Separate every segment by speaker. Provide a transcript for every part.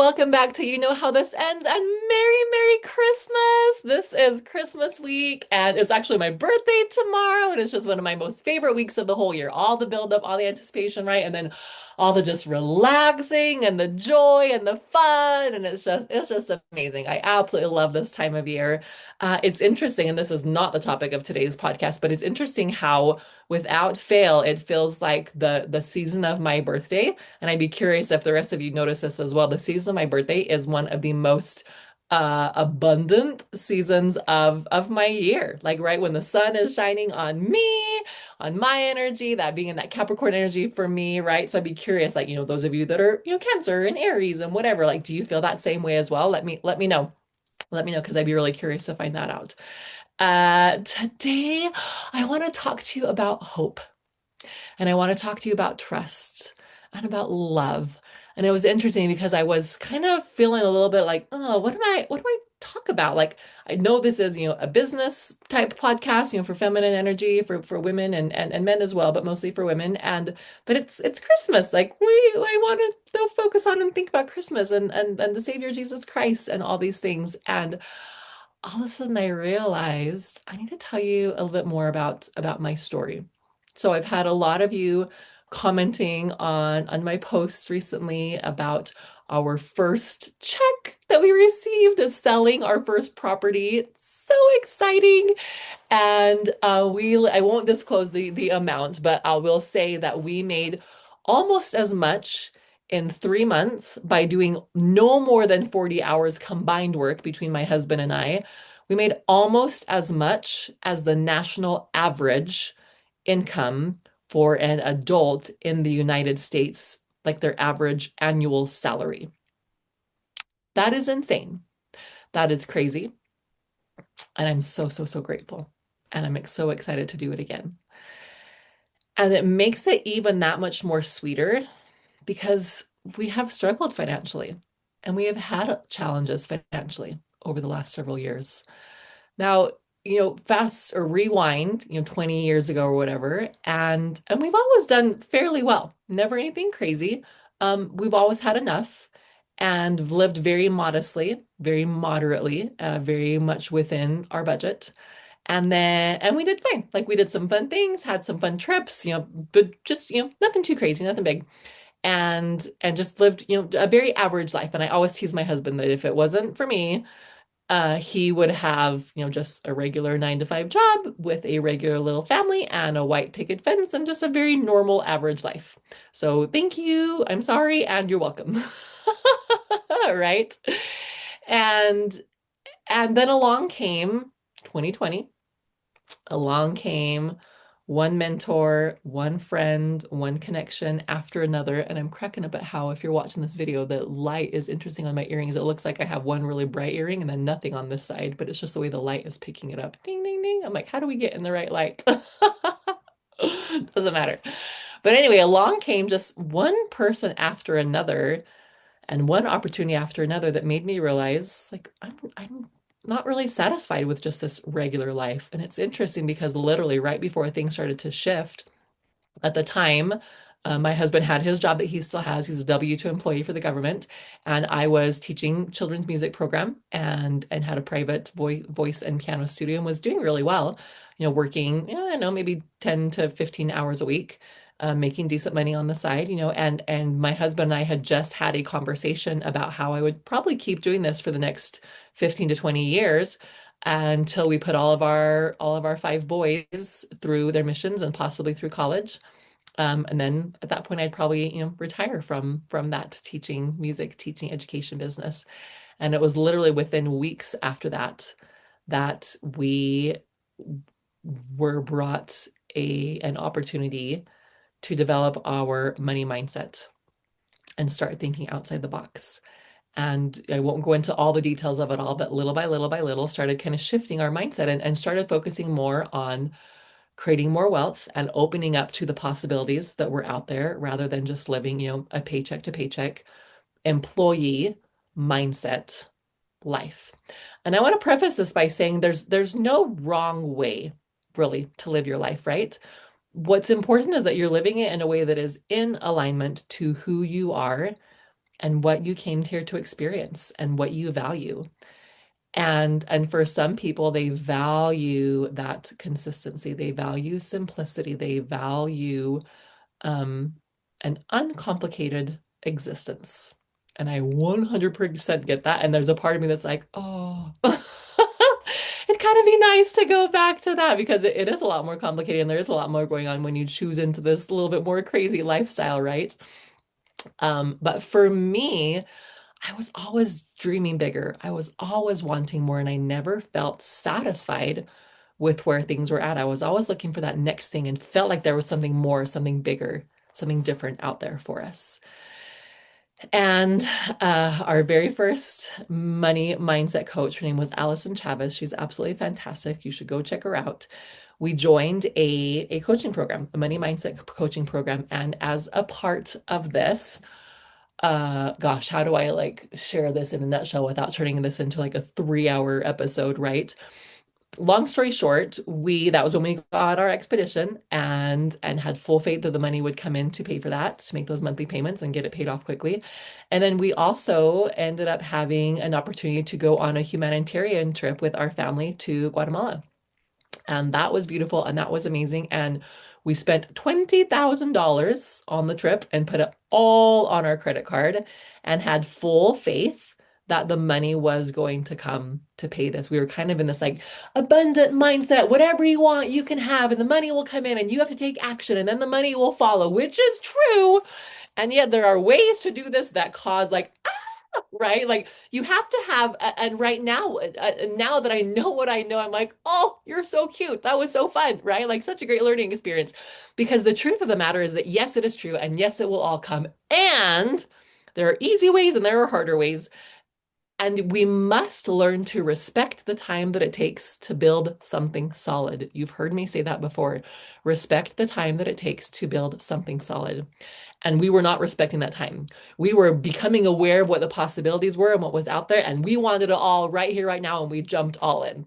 Speaker 1: welcome back to You Know How This Ends and Merry Christmas. This is Christmas week and it's actually my birthday tomorrow and it's just one of my most favorite weeks of the whole year. All the build up, all the anticipation, right? And then all the just relaxing and the joy and the fun and it's just amazing. I absolutely love this time of year. It's interesting, and this is not the topic of today's podcast, but it's interesting how without fail it feels like the season of my birthday. And I'd be curious if the rest of you notice this as well. The season of my birthday is one of the most abundant seasons of my year. Like right when the sun is shining on me, on my energy, that being in that Capricorn energy for me, right? So I'd be curious, like, those of you that are, Cancer and Aries and whatever, like, do you feel that same way as well? Let me know. Let me know because I'd be really curious to find that out. Today, I want to talk to you about hope. And I want to talk to you about trust and about love. And it was interesting because I was kind of feeling a little bit like, oh, what do I talk about? Like, I know this is, a business type podcast, for feminine energy, for women and men as well, but mostly for women. But it's Christmas. Like I want to focus on and think about Christmas and the Savior Jesus Christ and all these things. And all of a sudden I realized I need to tell you a little bit more about my story. So I've had a lot of you commenting on my posts recently about our first check that we received as selling our first property. It's so exciting. And I won't disclose the amount, but I will say that we made almost as much in 3 months by doing no more than 40 hours combined work between my husband and I. We made almost as much as the national average income for an adult in the United States, like their average annual salary. That is insane. That is crazy. And I'm so grateful. And I'm so excited to do it again. And it makes it even that much more sweeter because we have struggled financially and we have had challenges financially over the last several years. Now, fast or rewind, 20 years ago or whatever, and we've always done fairly well. Never anything crazy. We've always had enough and lived very modestly, very moderately, very much within our budget. And we did fine. Like we did some fun things, had some fun trips, but just, nothing too crazy, nothing big. And just lived, a very average life. And I always tease my husband that if it wasn't for me, he would have, just a regular 9 to 5 job with a regular little family and a white picket fence and just a very normal average life. So thank you. I'm sorry, and you're welcome. Right? And and then along came 2020. Along came one mentor, one friend, one connection after another. And I'm cracking up at how, if you're watching this video, the light is interesting on my earrings. It looks like I have one really bright earring and then nothing on this side, but it's just the way the light is picking it up. Ding, ding, ding. I'm like, how do we get in the right light? Doesn't matter. But anyway, along came just one person after another and one opportunity after another that made me realize like I'm not really satisfied with just this regular life. And it's interesting because literally right before things started to shift at the time, my husband had his job that he still has. He's a W-2 employee for the government, and I was teaching children's music program and had a private voice and piano studio and was doing really well, working, I don't know, maybe 10 to 15 hours a week, making decent money on the side, and my husband and I had just had a conversation about how I would probably keep doing this for the next 15 to 20 years until we put all of our 5 boys through their missions and possibly through college. And then at that point, I'd probably, retire from that teaching music, teaching education business. And it was literally within weeks after that that we were brought an opportunity to develop our money mindset and start thinking outside the box. And I won't go into all the details of it all, but little by little, started kind of shifting our mindset and started focusing more on creating more wealth and opening up to the possibilities that were out there rather than just living, a paycheck to paycheck employee mindset life. And I want to preface this by saying there's no wrong way really to live your life, right? What's important is that you're living it in a way that is in alignment to who you are and what you came here to experience and what you value. And for some people, they value that consistency. They value simplicity. They value um, an uncomplicated existence. And I 100% get that. And there's a part of me that's like, oh, it'd kind of be nice to go back to that because it is a lot more complicated and there is a lot more going on when you choose into this little bit more crazy lifestyle, right? But for me, I was always dreaming bigger. I was always wanting more, and I never felt satisfied with where things were at. I was always looking for that next thing and felt like there was something more, something bigger, something different out there for us. And our very first money mindset coach, her name was Allison Chavez. She's absolutely fantastic. You should go check her out. We joined a coaching program, a money mindset coaching program. And as a part of this, gosh, how do I like share this in a nutshell without turning this into like a 3 hour episode, right? Long story short, we that was when we got our expedition and had full faith that the money would come in to pay for that, to make those monthly payments and get it paid off quickly. And then we also ended up having an opportunity to go on a humanitarian trip with our family to Guatemala. And that was beautiful and that was amazing. And we spent $20,000 on the trip and put it all on our credit card and had full faith that the money was going to come to pay this. We were kind of in this like abundant mindset, whatever you want, you can have, and the money will come in and you have to take action and then the money will follow, which is true. And yet there are ways to do this that cause like right? Like you have to have, and right now, now that I know what I know, I'm like, oh, you're so cute. That was so fun, right? Like such a great learning experience. Because the truth of the matter is that yes, it is true, and yes, it will all come. And there are easy ways and there are harder ways. And we must learn to respect the time that it takes to build something solid. You've heard me say that before. Respect the time that it takes to build something solid. And we were not respecting that time. We were becoming aware of what the possibilities were and what was out there. And we wanted it all right here, right now. And we jumped all in.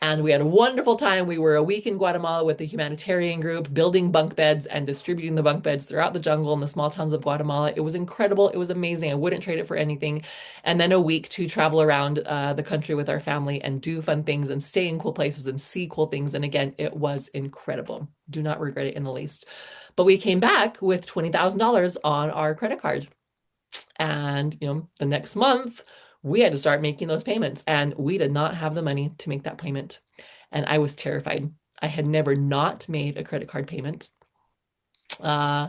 Speaker 1: And we had a wonderful time. We were a week in Guatemala with the humanitarian group, building bunk beds and distributing the bunk beds throughout the jungle and the small towns of Guatemala. It was incredible. It was amazing. I wouldn't trade it for anything. And then a week to travel around the country with our family and do fun things and stay in cool places and see cool things. And again, it was incredible. Do not regret it in the least. But we came back with $20,000 on our credit card. And, the next month, we had to start making those payments, and we did not have the money to make that payment. And I was terrified. I had never not made a credit card payment. Uh,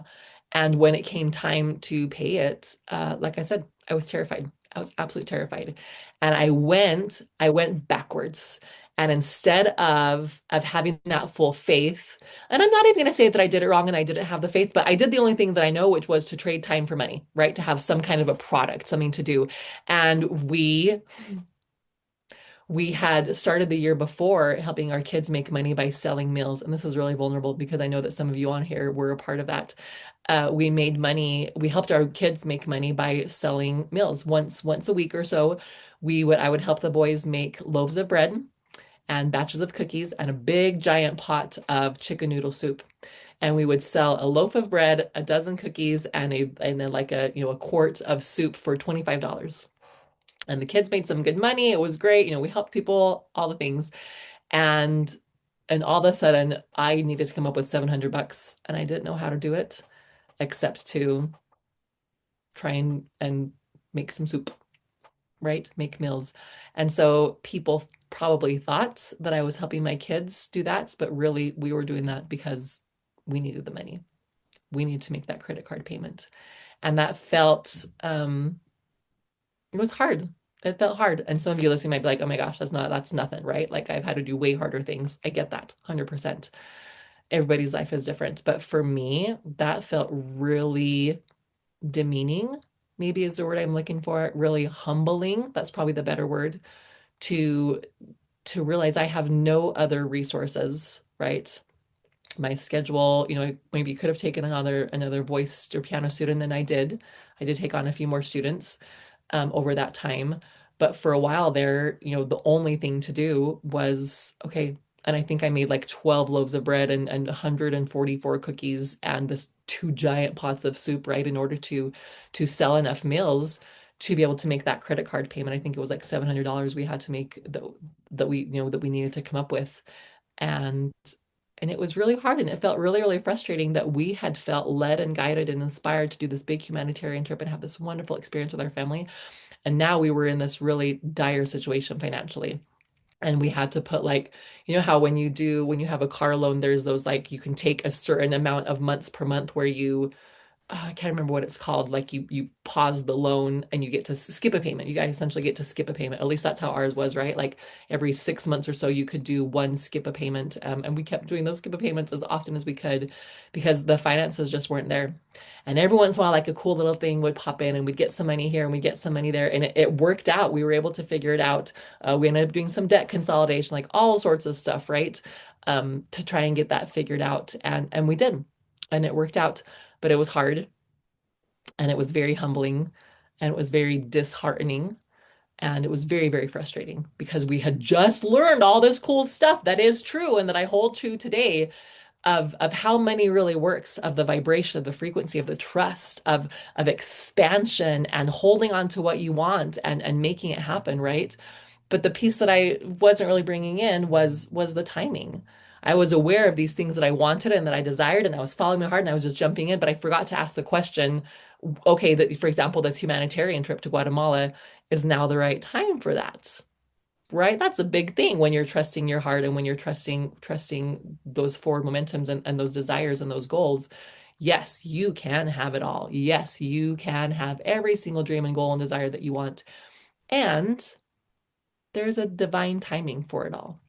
Speaker 1: and when it came time to pay it, like I said, I was terrified. I was absolutely terrified. And I went backwards. And instead of having that full faith, and I'm not even going to say that I did it wrong and I didn't have the faith, but I did the only thing that I know, which was to trade time for money, right? To have some kind of a product, something to do. And we had started the year before helping our kids make money by selling meals. And this is really vulnerable because I know that some of you on here were a part of that. We made money. We helped our kids make money by selling meals once a week or so. I would help the boys make loaves of bread and batches of cookies and a big giant pot of chicken noodle soup. And we would sell a loaf of bread, a dozen cookies, and then like a quart of soup for $25. And the kids made some good money. It was great. We helped people, all the things. And and all of a sudden I needed to come up with $700 and I didn't know how to do it except to try and make some soup, right? Make meals. And so people probably thought that I was helping my kids do that, but really we were doing that because we needed the money. We needed to make that credit card payment. And that felt it was hard. It felt hard. And some of you listening might be like, oh my gosh, that's nothing, right? Like I've had to do way harder things. I get that 100%. Everybody's life is different. But for me, that felt really demeaning, maybe is the word I'm looking for, really humbling. That's probably the better word to to realize I have no other resources, right? My schedule, I maybe could have taken another voice or piano student than I did. I did take on a few more students over that time. But for a while there, the only thing to do was, okay, and I think I made like 12 loaves of bread and 144 cookies and this two giant pots of soup, right, in order to sell enough meals to be able to make that credit card payment. I think it was like $700 we had to make that we, that we needed to come up with. And it was really hard, and it felt really, really frustrating that we had felt led and guided and inspired to do this big humanitarian trip and have this wonderful experience with our family. And now we were in this really dire situation financially. And we had to put, like, how when you have a car loan, there's those, like, you can take a certain amount of months per month where you, I can't remember what it's called. Like, you pause the loan and you get to skip a payment. You guys essentially get to skip a payment. At least that's how ours was, right? Like every 6 months or so, you could do one skip a payment. And we kept doing those skip a payments as often as we could because the finances just weren't there. And every once in a while, like a cool little thing would pop in and we'd get some money here and we'd get some money there. And it worked out. We were able to figure it out. We ended up doing some debt consolidation, like all sorts of stuff, right? To try and get that figured out. And we did. And it worked out, but it was hard and it was very humbling and it was very disheartening and it was very, very frustrating because we had just learned all this cool stuff that is true and that I hold true today of how money really works, of the vibration, of the frequency, of the trust, of expansion and holding on to what you want and making it happen, right? But the piece that I wasn't really bringing in was the timing. I was aware of these things that I wanted and that I desired, and I was following my heart and I was just jumping in, but I forgot to ask the question, okay, that for example, this humanitarian trip to Guatemala is now the right time for that, right? That's a big thing when you're trusting your heart and when you're trusting those forward momentums and those desires and those goals. Yes, you can have it all. Yes, you can have every single dream and goal and desire that you want. And there's a divine timing for it all.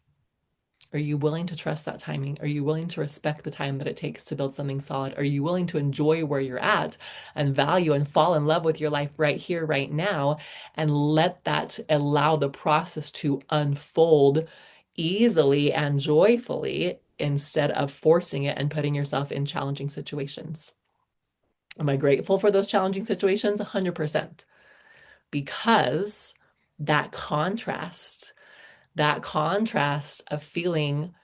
Speaker 1: Are you willing to trust that timing? Are you willing to respect the time that it takes to build something solid? Are you willing to enjoy where you're at and value and fall in love with your life right here, right now, and let that allow the process to unfold easily and joyfully instead of forcing it and putting yourself in challenging situations? Am I grateful for those challenging situations? 100%. Because that contrast, that contrast of feeling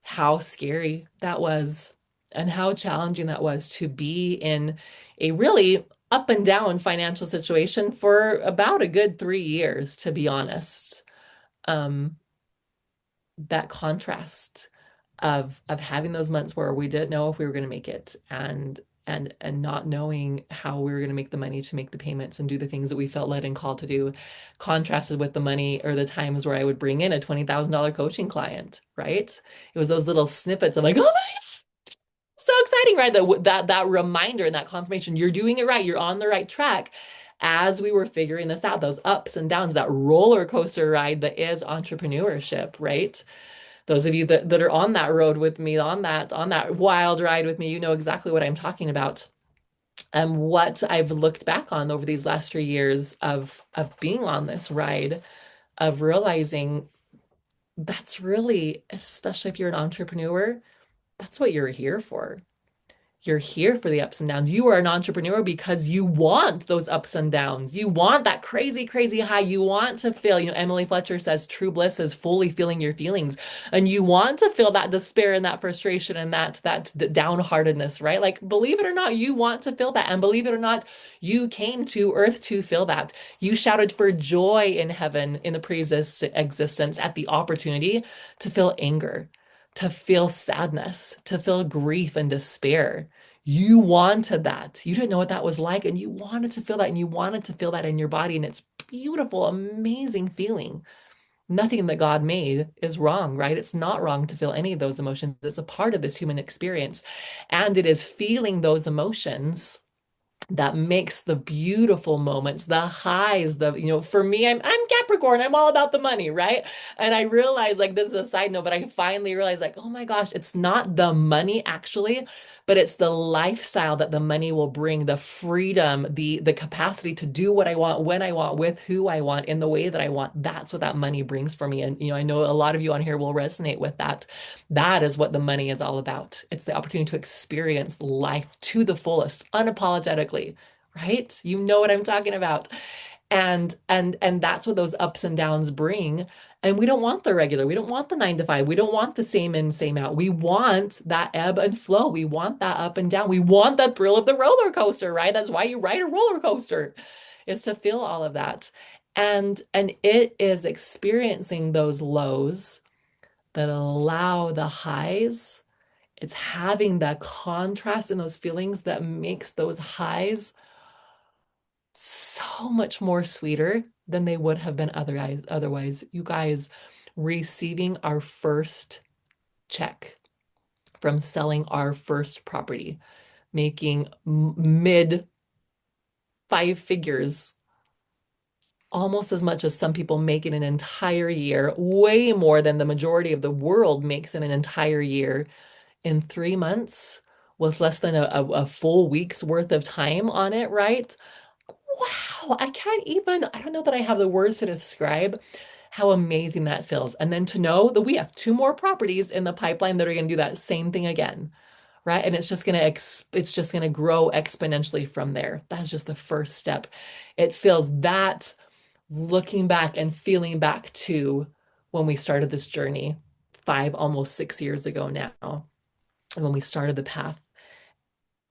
Speaker 1: how scary that was and how challenging that was to be in a really up and down financial situation for about a good 3 years, to be honest. Um, that contrast of having those months where we didn't know if we were going to make it and not knowing how we were going to make the money to make the payments and do the things that we felt led and called to do, contrasted with the money or the times where I would bring in a $20,000 coaching client, right? It was those little snippets of like, oh my, so exciting, right? That reminder and that confirmation, you're doing it right, you're on the right track. As we were figuring this out, those ups and downs, that roller coaster ride that is entrepreneurship, right? Those of you that are on that road with me, on that wild ride with me, you know exactly what I'm talking about. And what I've looked back on over these last 3 years of being on this ride, of realizing that's really, especially if you're an entrepreneur, that's what you're here for. You're here for the ups and downs. You are an entrepreneur because you want those ups and downs. You want that crazy, crazy high. You want to feel, Emily Fletcher says true bliss is fully feeling your feelings. And you want to feel that despair and that frustration and that downheartedness, right? Like, believe it or not, you want to feel that. And believe it or not, you came to earth to feel that. You shouted for joy in heaven in the pre-existence at the opportunity to feel anger, to feel sadness, to feel grief and despair. You wanted that. You didn't know what that was like, and you wanted to feel that, and you wanted to feel that in your body. And it's beautiful, amazing feeling. Nothing that God made is wrong, right? It's not wrong to feel any of those emotions. It's a part of this human experience. And it is feeling those emotions that makes the beautiful moments, the highs, for me, I'm Capricorn, I'm all about the money, right? And I realized, like, this is a side note, but I finally realized, like, oh my gosh, it's not the money actually, but it's the lifestyle that the money will bring, the freedom, the capacity to do what I want, when I want, with who I want, in the way that I want. That's what that money brings for me. And I know a lot of you on here will resonate with that. That is what the money is all about. It's the opportunity to experience life to the fullest, unapologetically, right? You know what I'm talking about. And that's what those ups and downs bring. And we don't want the regular. We don't want the 9 to 5. We don't want the same in, same out. We want that ebb and flow. We want that up and down. We want the thrill of the roller coaster, right? That's why you ride a roller coaster, is to feel all of that. And it is experiencing those lows that allow the highs. It's having that contrast in those feelings that makes those highs so much more sweeter than they would have been otherwise. You guys, receiving our first check from selling our first property, making mid 5 figures, almost as much as some people make in an entire year, way more than the majority of the world makes in an entire year, in 3 months, with less than a full week's worth of time on it, right? Wow, I don't know that I have the words to describe how amazing that feels. And then to know that we have two more properties in the pipeline that are going to do that same thing again, right? And it's just going to grow exponentially from there. That's just the first step. It feels that, looking back and feeling back to when we started this journey almost 6 years ago now, and when we started the path,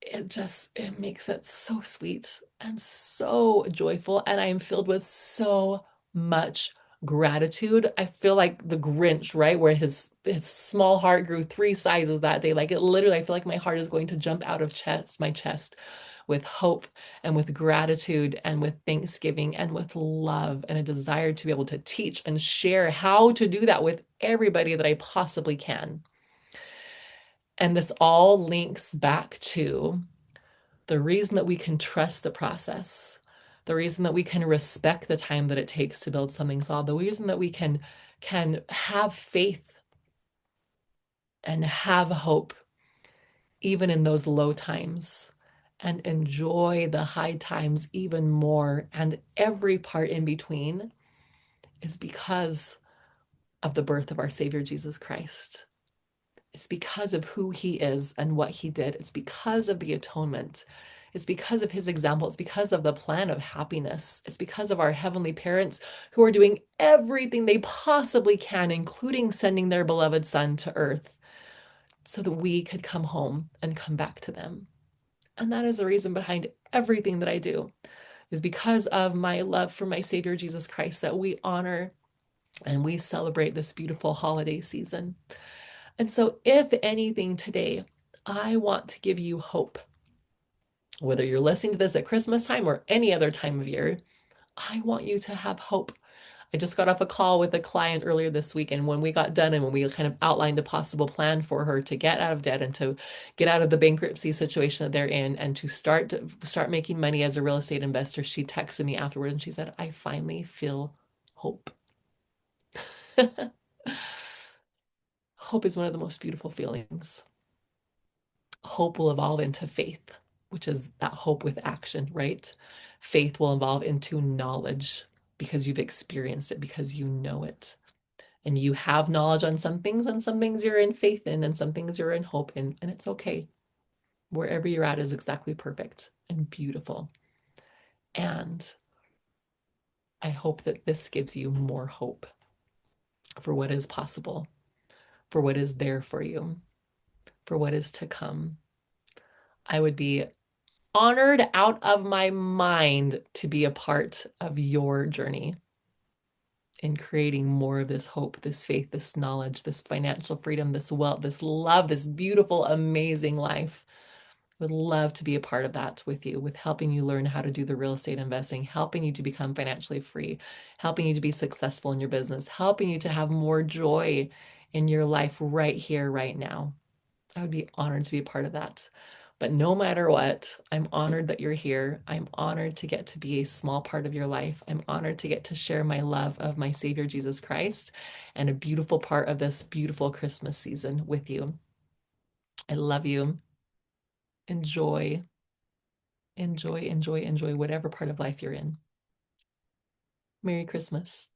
Speaker 1: it makes it so sweet and so joyful, and I am filled with so much gratitude. I feel like the Grinch, right, where his small heart grew 3 sizes that day. Like, it literally, I feel like my heart is going to jump out of my chest with hope and with gratitude and with thanksgiving and with love and a desire to be able to teach and share how to do that with everybody that I possibly can. And this all links back to the reason that we can trust the process, the reason that we can respect the time that it takes to build something solid, the reason that we can have faith and have hope even in those low times, and enjoy the high times even more, and every part in between, is because of the birth of our Savior Jesus Christ. It's because of who he is and what he did. It's because of the atonement. It's because of his example. It's because of the plan of happiness. It's because of our heavenly parents who are doing everything they possibly can, including sending their beloved son to earth so that we could come home and come back to them. And that is the reason behind everything that I do, is because of my love for my Savior Jesus Christ, that we honor and we celebrate this beautiful holiday season. And so, if anything today, I want to give you hope. Whether you're listening to this at Christmas time or any other time of year, I want you to have hope. I just got off a call with a client earlier this week, and when we got done and when we kind of outlined a possible plan for her to get out of debt and to get out of the bankruptcy situation that they're in and to start making money as a real estate investor, she texted me afterward and she said, "I finally feel hope." Hope is one of the most beautiful feelings. Hope will evolve into faith, which is that hope with action, right? Faith will evolve into knowledge because you've experienced it, because you know it. And you have knowledge on some things, and some things you're in faith in, and some things you're in hope in, and it's okay. Wherever you're at is exactly perfect and beautiful. And I hope that this gives you more hope for what is possible, for what is there for you, for what is to come. I would be honored out of my mind to be a part of your journey in creating more of this hope, this faith, this knowledge, this financial freedom, this wealth, this love, this beautiful, amazing life. Would love to be a part of that with you, with helping you learn how to do the real estate investing, helping you to become financially free, helping you to be successful in your business, helping you to have more joy in your life right here, right now. I would be honored to be a part of that. But no matter what, I'm honored that you're here. I'm honored to get to be a small part of your life. I'm honored to get to share my love of my Savior Jesus Christ and a beautiful part of this beautiful Christmas season with you. I love you. Enjoy, enjoy, enjoy, enjoy whatever part of life you're in. Merry Christmas.